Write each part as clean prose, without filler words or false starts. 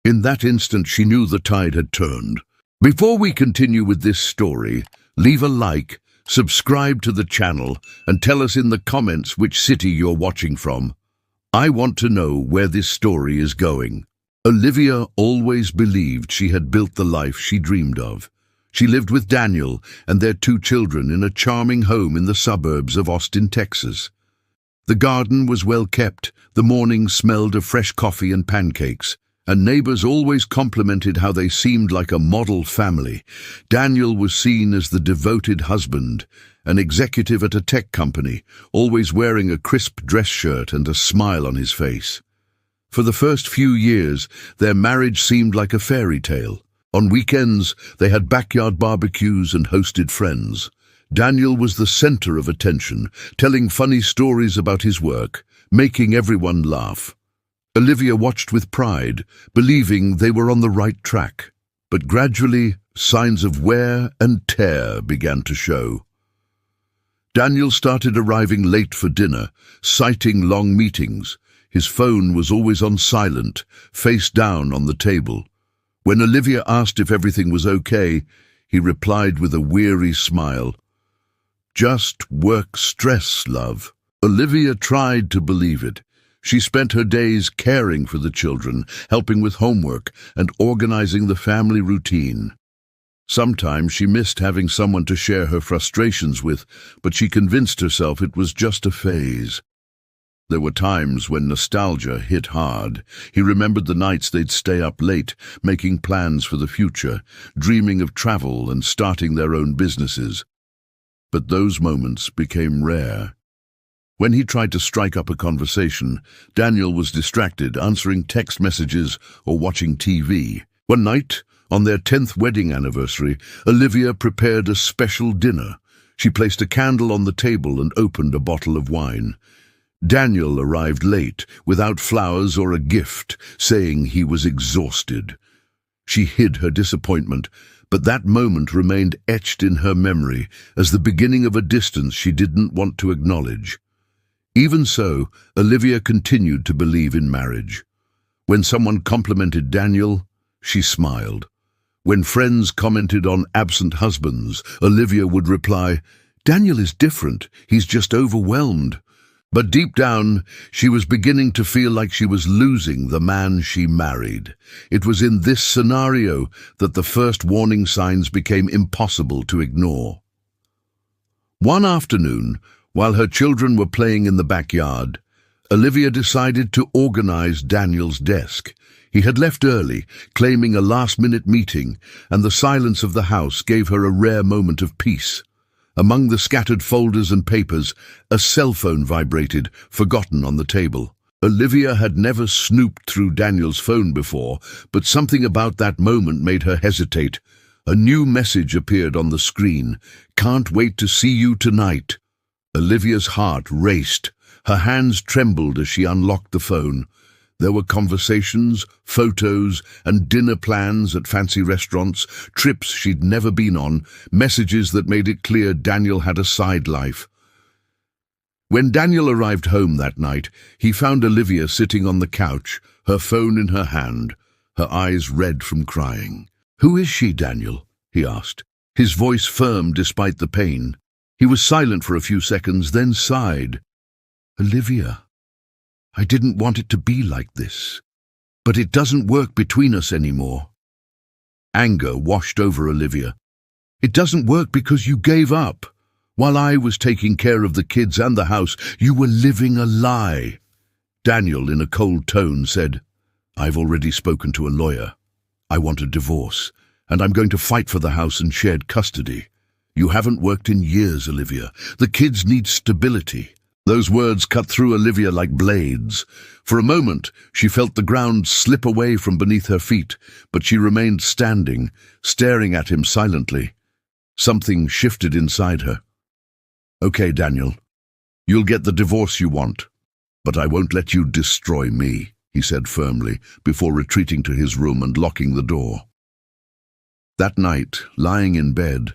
In that instant, she knew the tide had turned. Before we continue with this story, leave a like, subscribe to the channel, and tell us in the comments which city you're watching from. I want to know where this story is going. Olivia always believed she had built the life she dreamed of. She lived with Daniel and their 2 children in a charming home in the suburbs of Austin, Texas. The garden was well kept, the mornings smelled of fresh coffee and pancakes, and neighbors always complimented how they seemed like a model family. Daniel was seen as the devoted husband, an executive at a tech company, always wearing a crisp dress shirt and a smile on his face. For the first few years, their marriage seemed like a fairy tale. On weekends, they had backyard barbecues and hosted friends. Daniel was the center of attention, telling funny stories about his work, making everyone laugh. Olivia watched with pride, believing they were on the right track. But gradually, signs of wear and tear began to show. Daniel started arriving late for dinner, citing long meetings. His phone was always on silent, face down on the table. When Olivia asked if everything was okay, he replied with a weary smile, "Just work stress, love." Olivia tried to believe it. She spent her days caring for the children, helping with homework, and organizing the family routine. Sometimes she missed having someone to share her frustrations with, but she convinced herself it was just a phase. There were times when nostalgia hit hard. He remembered the nights they'd stay up late, making plans for the future, dreaming of travel and starting their own businesses. But those moments became rare. When he tried to strike up a conversation, Daniel was distracted, answering text messages or watching TV. One night, on their 10th wedding anniversary, Olivia prepared a special dinner. She placed a candle on the table and opened a bottle of wine. Daniel arrived late, without flowers or a gift, saying he was exhausted. She hid her disappointment, but that moment remained etched in her memory as the beginning of a distance she didn't want to acknowledge. Even so, Olivia continued to believe in marriage. When someone complimented Daniel, she smiled. When friends commented on absent husbands, Olivia would reply, "Daniel is different, he's just overwhelmed." But deep down, she was beginning to feel like she was losing the man she married. It was in this scenario that the first warning signs became impossible to ignore. One afternoon, while her children were playing in the backyard, Olivia decided to organize Daniel's desk. He had left early, claiming a last-minute meeting, and the silence of the house gave her a rare moment of peace. Among the scattered folders and papers, a cell phone vibrated, forgotten on the table. Olivia had never snooped through Daniel's phone before, but something about that moment made her hesitate. A new message appeared on the screen. "Can't wait to see you tonight." Olivia's heart raced. Her hands trembled as she unlocked the phone. There were conversations, photos, and dinner plans at fancy restaurants, trips she'd never been on, messages that made it clear Daniel had a side life. When Daniel arrived home that night, he found Olivia sitting on the couch, her phone in her hand, her eyes red from crying. "Who is she, Daniel?" he asked, his voice firm despite the pain. He was silent for a few seconds, then sighed. "Olivia, I didn't want it to be like this, but it doesn't work between us anymore." Anger washed over Olivia. "It doesn't work because you gave up. While I was taking care of the kids and the house, you were living a lie." Daniel, in a cold tone, said, "I've already spoken to a lawyer. I want a divorce, and I'm going to fight for the house and shared custody. You haven't worked in years, Olivia. The kids need stability." Those words cut through Olivia like blades. For a moment, she felt the ground slip away from beneath her feet, but she remained standing, staring at him silently. Something shifted inside her. "Okay, Daniel, you'll get the divorce you want, but I won't let you destroy me," he said firmly, before retreating to his room and locking the door. That night, lying in bed,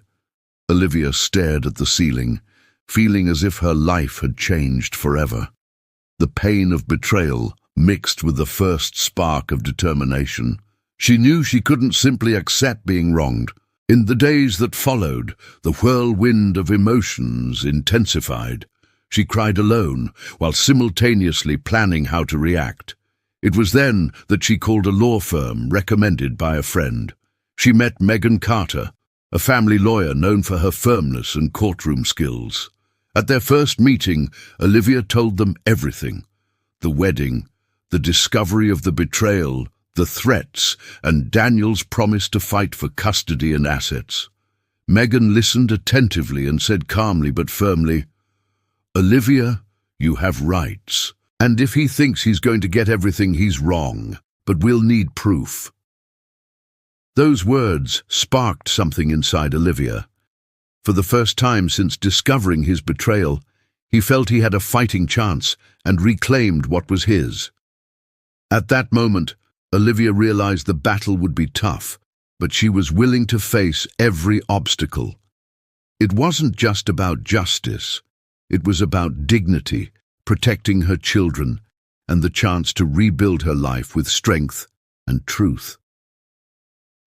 Olivia stared at the ceiling, feeling as if her life had changed forever. The pain of betrayal mixed with the first spark of determination. She knew she couldn't simply accept being wronged. In the days that followed, the whirlwind of emotions intensified. She cried alone, while simultaneously planning how to react. It was then that she called a law firm recommended by a friend. She met Megan Carter, a family lawyer known for her firmness and courtroom skills. At their first meeting, Olivia told them everything: the wedding, the discovery of the betrayal, the threats, and Daniel's promise to fight for custody and assets. Megan listened attentively and said calmly but firmly, "Olivia, you have rights, and if he thinks he's going to get everything, he's wrong, but we'll need proof." Those words sparked something inside Olivia. For the first time since discovering his betrayal, he felt he had a fighting chance and reclaimed what was his. At that moment, Olivia realized the battle would be tough, but she was willing to face every obstacle. It wasn't just about justice. It was about dignity, protecting her children, and the chance to rebuild her life with strength and truth.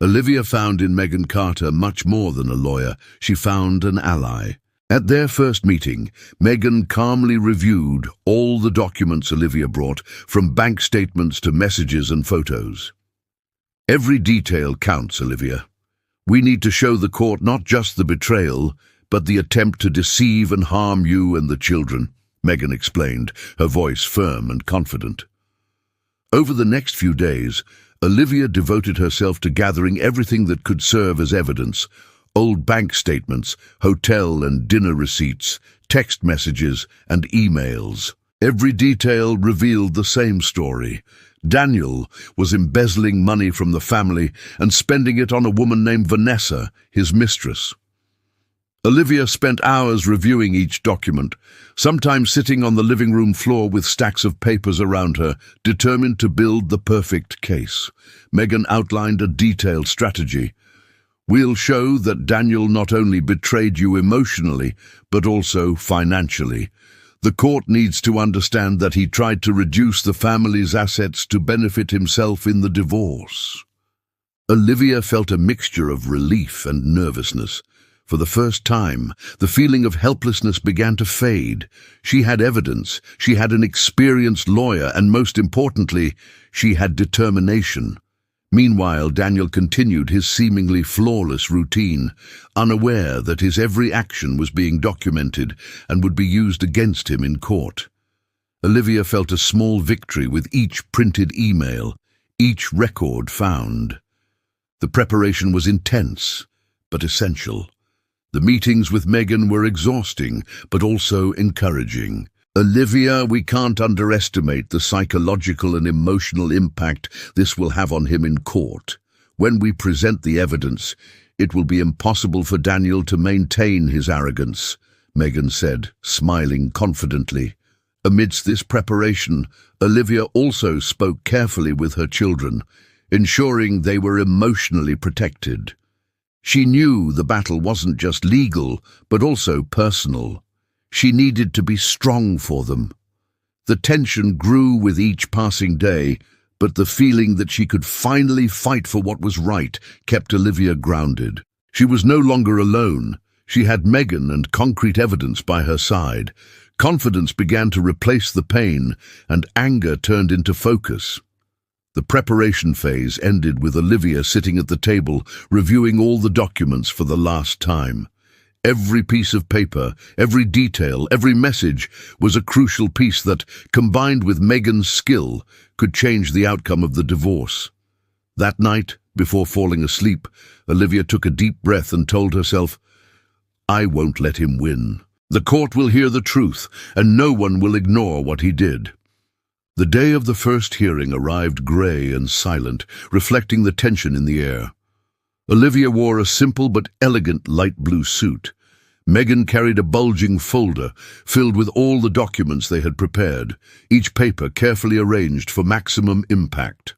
Olivia found in Megan Carter much more than a lawyer. She found an ally. At their first meeting, Megan calmly reviewed all the documents Olivia brought, from bank statements to messages and photos. "Every detail counts, Olivia. We need to show the court not just the betrayal, but the attempt to deceive and harm you and the children," Megan explained, her voice firm and confident. Over the next few days, Olivia devoted herself to gathering everything that could serve as evidence: old bank statements, hotel and dinner receipts, text messages, and emails. Every detail revealed the same story. Daniel was embezzling money from the family and spending it on a woman named Vanessa, his mistress. Olivia spent hours reviewing each document, sometimes sitting on the living room floor with stacks of papers around her, determined to build the perfect case. Megan outlined a detailed strategy. "We'll show that Daniel not only betrayed you emotionally, but also financially. The court needs to understand that he tried to reduce the family's assets to benefit himself in the divorce." Olivia felt a mixture of relief and nervousness. For the first time, the feeling of helplessness began to fade. She had evidence, she had an experienced lawyer, and most importantly, she had determination. Meanwhile, Daniel continued his seemingly flawless routine, unaware that his every action was being documented and would be used against him in court. Olivia felt a small victory with each printed email, each record found. The preparation was intense, but essential. The meetings with Megan were exhausting, but also encouraging. "Olivia, we can't underestimate the psychological and emotional impact this will have on him in court. When we present the evidence, it will be impossible for Daniel to maintain his arrogance," Megan said, smiling confidently. Amidst this preparation, Olivia also spoke carefully with her children, ensuring they were emotionally protected. She knew the battle wasn't just legal, but also personal. She needed to be strong for them. The tension grew with each passing day, but the feeling that she could finally fight for what was right kept Olivia grounded. She was no longer alone. She had Megan and concrete evidence by her side. Confidence began to replace the pain, and anger turned into focus. The preparation phase ended with Olivia sitting at the table, reviewing all the documents for the last time. Every piece of paper, every detail, every message was a crucial piece that, combined with Megan's skill, could change the outcome of the divorce. That night, before falling asleep, Olivia took a deep breath and told herself, "I won't let him win. The court will hear the truth, and no one will ignore what he did." The day of the first hearing arrived grey and silent, reflecting the tension in the air. Olivia wore a simple but elegant light blue suit. Megan carried a bulging folder filled with all the documents they had prepared, each paper carefully arranged for maximum impact.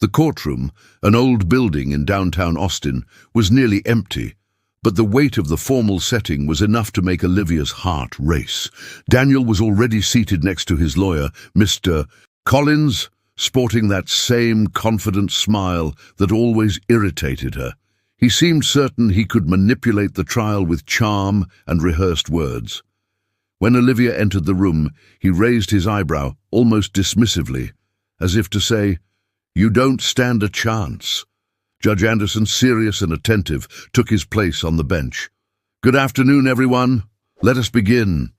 The courtroom, an old building in downtown Austin, was nearly empty, but the weight of the formal setting was enough to make Olivia's heart race. Daniel was already seated next to his lawyer, Mr. Collins, sporting that same confident smile that always irritated her. He seemed certain he could manipulate the trial with charm and rehearsed words. When Olivia entered the room, he raised his eyebrow, almost dismissively, as if to say, "You don't stand a chance." Judge Anderson, serious and attentive, took his place on the bench. "Good afternoon, everyone. Let us begin."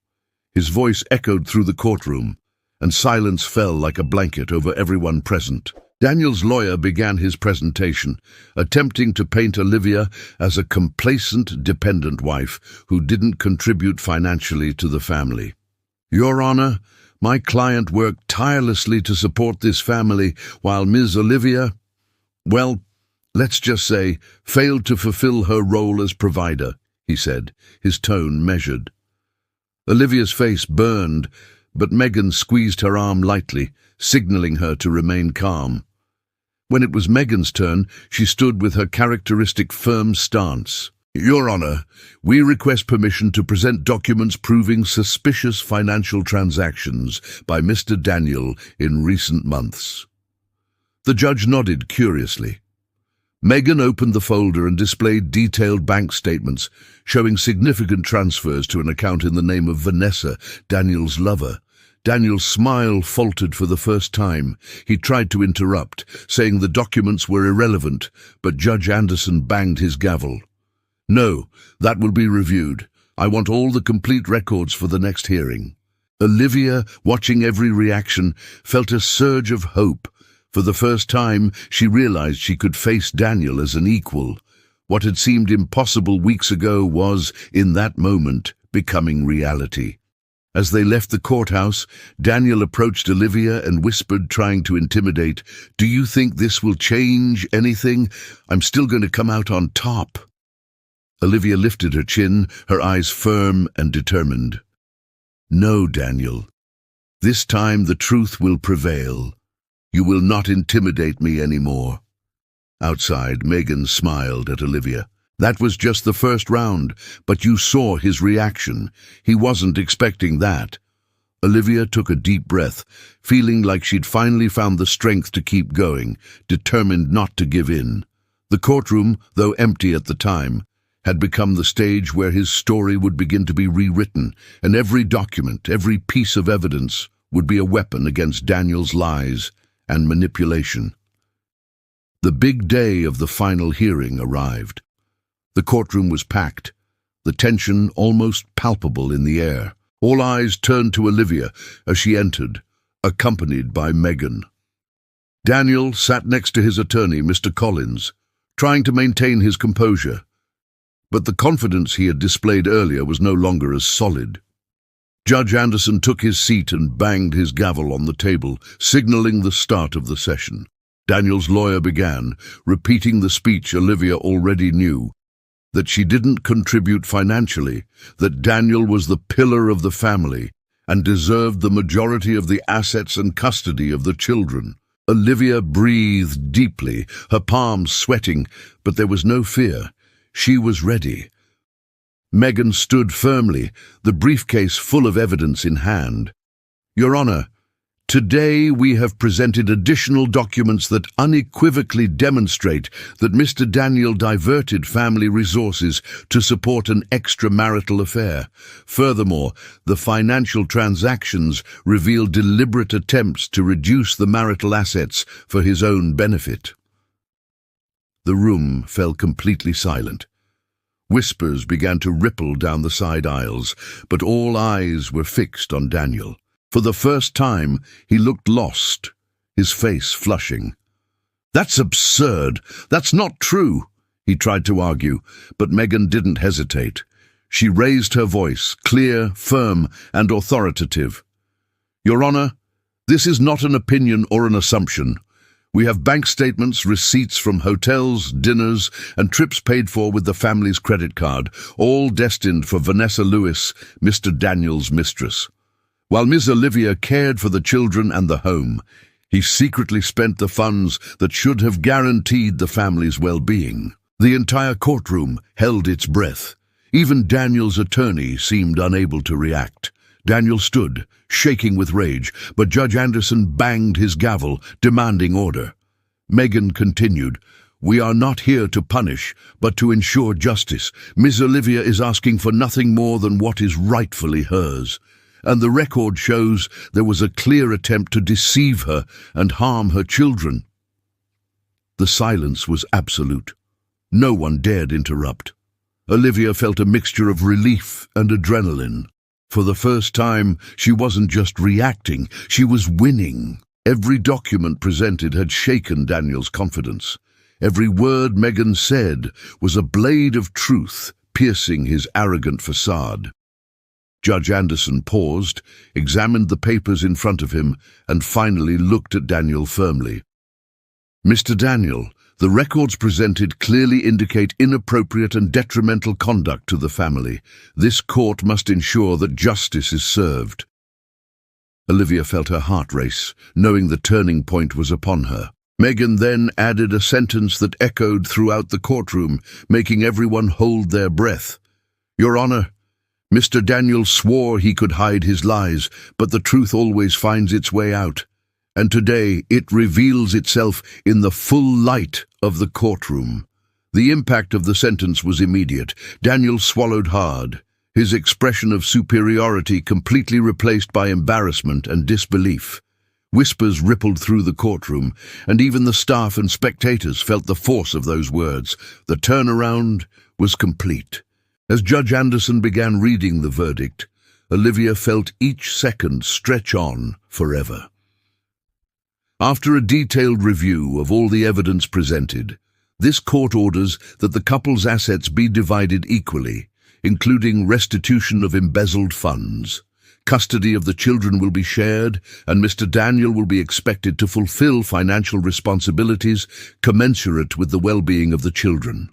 His voice echoed through the courtroom, and silence fell like a blanket over everyone present. Daniel's lawyer began his presentation, attempting to paint Olivia as a complacent, dependent wife who didn't contribute financially to the family. "Your Honor, my client worked tirelessly to support this family while Ms. Olivia, well, let's just say, failed to fulfill her role as provider," he said, his tone measured. Olivia's face burned, but Megan squeezed her arm lightly, signaling her to remain calm. When it was Megan's turn, she stood with her characteristic firm stance. "Your Honor, we request permission to present documents proving suspicious financial transactions by Mr. Daniel in recent months." The judge nodded curiously. Megan opened the folder and displayed detailed bank statements showing significant transfers to an account in the name of Vanessa, Daniel's lover. Daniel's smile faltered for the first time. He tried to interrupt, saying the documents were irrelevant, but Judge Anderson banged his gavel. "No, that will be reviewed. I want all the complete records for the next hearing." Olivia, watching every reaction, felt a surge of hope. For the first time, she realized she could face Daniel as an equal. What had seemed impossible weeks ago was, in that moment, becoming reality. As they left the courthouse, Daniel approached Olivia and whispered, trying to intimidate, "Do you think this will change anything? I'm still going to come out on top." Olivia lifted her chin, her eyes firm and determined. "No, Daniel. This time the truth will prevail. You will not intimidate me anymore." Outside, Megan smiled at Olivia. "That was just the first round, but you saw his reaction. He wasn't expecting that." Olivia took a deep breath, feeling like she'd finally found the strength to keep going, determined not to give in. The courtroom, though empty at the time, had become the stage where his story would begin to be rewritten, and every document, every piece of evidence, would be a weapon against Daniel's lies and manipulation. The big day of the final hearing arrived. The courtroom was packed, the tension almost palpable in the air. All eyes turned to Olivia as she entered, accompanied by Megan. Daniel sat next to his attorney, Mr. Collins, trying to maintain his composure. But the confidence he had displayed earlier was no longer as solid. Judge Anderson took his seat and banged his gavel on the table, signaling the start of the session. Daniel's lawyer began, repeating the speech Olivia already knew, that she didn't contribute financially, that Daniel was the pillar of the family and deserved the majority of the assets and custody of the children. Olivia breathed deeply, her palms sweating, but there was no fear. She was ready. Megan stood firmly, the briefcase full of evidence in hand. "Your Honor, today we have presented additional documents that unequivocally demonstrate that Mr. Daniel diverted family resources to support an extramarital affair. Furthermore, the financial transactions reveal deliberate attempts to reduce the marital assets for his own benefit." The room fell completely silent. Whispers began to ripple down the side aisles, but all eyes were fixed on Daniel. For the first time, he looked lost, his face flushing. "That's absurd. That's not true," he tried to argue, but Megan didn't hesitate. She raised her voice, clear, firm, and authoritative. "Your Honor, this is not an opinion or an assumption. We have bank statements, receipts from hotels, dinners, and trips paid for with the family's credit card, all destined for Vanessa Lewis, Mr. Daniel's mistress. While Ms. Olivia cared for the children and the home, he secretly spent the funds that should have guaranteed the family's well-being." The entire courtroom held its breath. Even Daniel's attorney seemed unable to react. Daniel stood, shaking with rage, but Judge Anderson banged his gavel, demanding order. Megan continued, "We are not here to punish, but to ensure justice. Miss Olivia is asking for nothing more than what is rightfully hers. And the record shows there was a clear attempt to deceive her and harm her children." The silence was absolute. No one dared interrupt. Olivia felt a mixture of relief and adrenaline. For the first time, she wasn't just reacting, she was winning. Every document presented had shaken Daniel's confidence. Every word Megan said was a blade of truth piercing his arrogant facade. Judge Anderson paused, examined the papers in front of him, and finally looked at Daniel firmly. "Mr. Daniel, the records presented clearly indicate inappropriate and detrimental conduct to the family. This court must ensure that justice is served." Olivia felt her heart race, knowing the turning point was upon her. Megan then added a sentence that echoed throughout the courtroom, making everyone hold their breath. "Your Honor, Mr. Daniel swore he could hide his lies, but the truth always finds its way out. And today it reveals itself in the full light of the courtroom." The impact of the sentence was immediate. Daniel swallowed hard, his expression of superiority completely replaced by embarrassment and disbelief. Whispers rippled through the courtroom, and even the staff and spectators felt the force of those words. The turnaround was complete. As Judge Anderson began reading the verdict, Olivia felt each second stretch on forever. After a detailed review of all the evidence presented, this court orders that the couple's assets be divided equally, including restitution of embezzled funds. Custody of the children will be shared, and Mr. Daniel will be expected to fulfill financial responsibilities commensurate with the well-being of the children.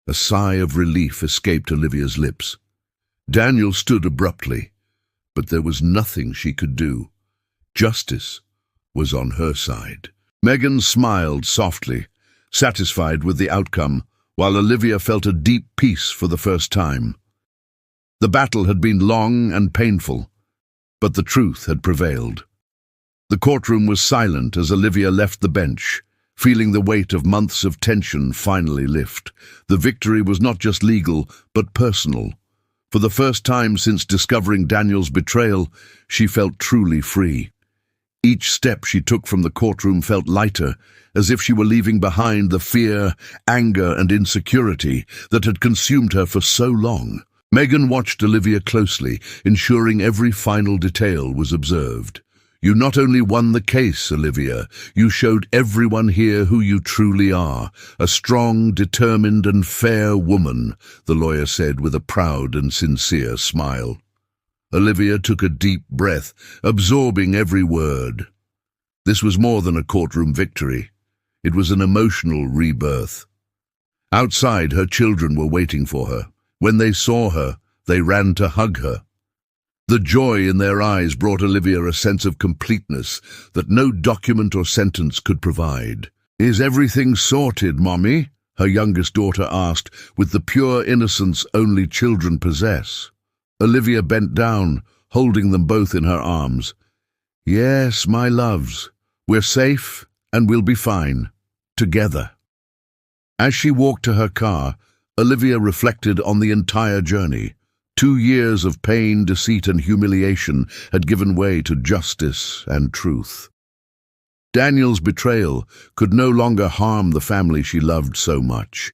A sigh of relief escaped Olivia's lips. Daniel stood abruptly, but there was nothing she could do. Justice was on her side. Megan smiled softly, satisfied with the outcome, while Olivia felt a deep peace for the first time. The battle had been long and painful, but the truth had prevailed. The courtroom was silent as Olivia left the bench, feeling the weight of months of tension finally lift. The victory was not just legal, but personal. For the first time since discovering Daniel's betrayal, she felt truly free. Each step she took from the courtroom felt lighter, as if she were leaving behind the fear, anger, and insecurity that had consumed her for so long. Megan watched Olivia closely, ensuring every final detail was observed. "You not only won the case, Olivia, you showed everyone here who you truly are, a strong, determined, and fair woman," the lawyer said with a proud and sincere smile. Olivia took a deep breath, absorbing every word. This was more than a courtroom victory. It was an emotional rebirth. Outside, her children were waiting for her. When they saw her, they ran to hug her. The joy in their eyes brought Olivia a sense of completeness that no document or sentence could provide. "Is everything sorted, Mommy?" her youngest daughter asked, with the pure innocence only children possess. Olivia bent down, holding them both in her arms. "Yes, my loves, we're safe and we'll be fine, together." As she walked to her car, Olivia reflected on the entire journey. 2 years of pain, deceit, and humiliation had given way to justice and truth. Daniel's betrayal could no longer harm the family she loved so much.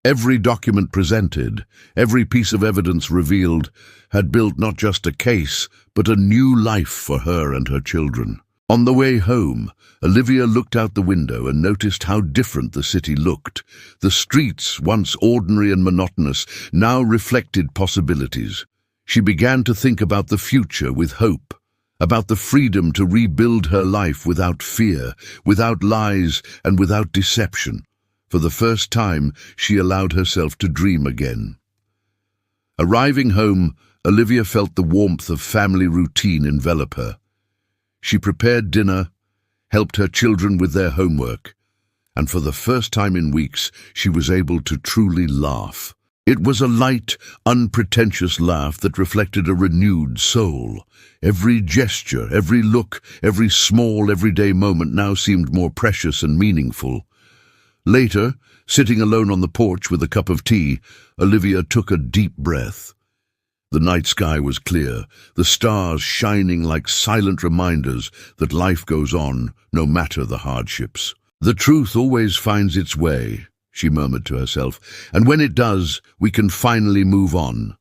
Every document presented, every piece of evidence revealed, had built not just a case, but a new life for her and her children. On the way home, Olivia looked out the window and noticed how different the city looked. The streets, once ordinary and monotonous, now reflected possibilities. She began to think about the future with hope, about the freedom to rebuild her life without fear, without lies, and without deception. For the first time, she allowed herself to dream again. Arriving home, Olivia felt the warmth of family routine envelop her. She prepared dinner, helped her children with their homework, and for the first time in weeks, she was able to truly laugh. It was a light, unpretentious laugh that reflected a renewed soul. Every gesture, every look, every small, everyday moment now seemed more precious and meaningful. Later, sitting alone on the porch with a cup of tea, Olivia took a deep breath. The night sky was clear, the stars shining like silent reminders that life goes on, no matter the hardships. "The truth always finds its way," she murmured to herself, "and when it does, we can finally move on."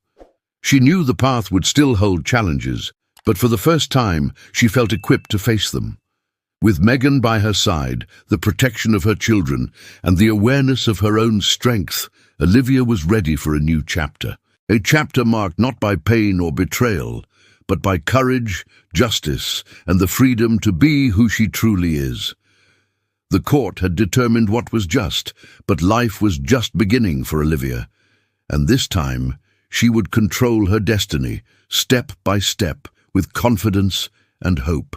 She knew the path would still hold challenges, but for the first time, she felt equipped to face them. With Megan by her side, the protection of her children, and the awareness of her own strength, Olivia was ready for a new chapter. A chapter marked not by pain or betrayal, but by courage, justice, and the freedom to be who she truly is. The court had determined what was just, but life was just beginning for Olivia. And this time, she would control her destiny, step by step, with confidence and hope.